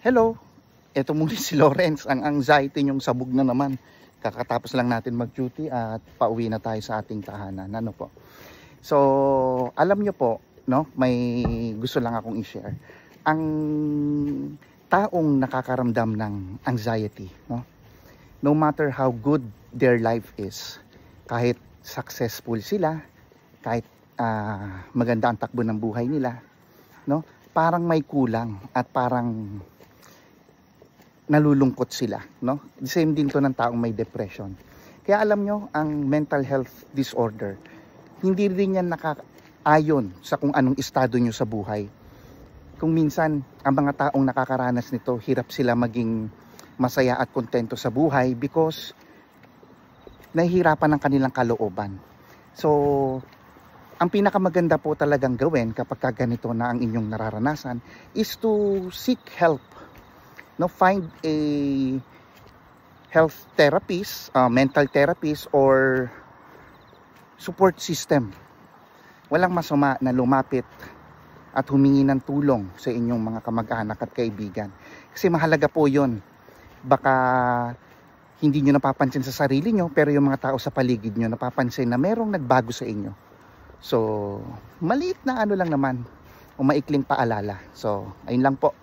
Hello, eto muli si Lawrence. Ang anxiety nyong sabog na naman. Kakatapos lang natin mag-duty at pauwi na tayo sa ating tahanan. Ano po? So, alam nyo po, no, may gusto lang akong i-share. Ang taong nakakaramdam ng anxiety, no matter how good their life is, kahit successful sila, kahit maganda ang takbo ng buhay nila, no, parang may kulang at parang nalulungkot sila, no? The same din to ng taong may depression. Kaya alam nyo, ang mental health disorder, hindi rin yan nakaayon sa kung anong estado nyo sa buhay. Kung minsan, ang mga taong nakakaranas nito, hirap sila maging masaya at kontento sa buhay because nahihirapan ang kanilang kalooban. So, ang pinakamaganda po talagang gawin kapag ganito na ang inyong nararanasan is to seek help. No, find a health therapist, mental therapist, or support system. Walang masama na lumapit at humingi ng tulong sa inyong mga kamag-anak at kaibigan. Kasi mahalaga po yun. Baka hindi nyo napapansin sa sarili nyo, pero yung mga tao sa paligid nyo napapansin na merong nagbago sa inyo. So, maliit na ano lang naman, o maikling paalala. So, ayun lang po.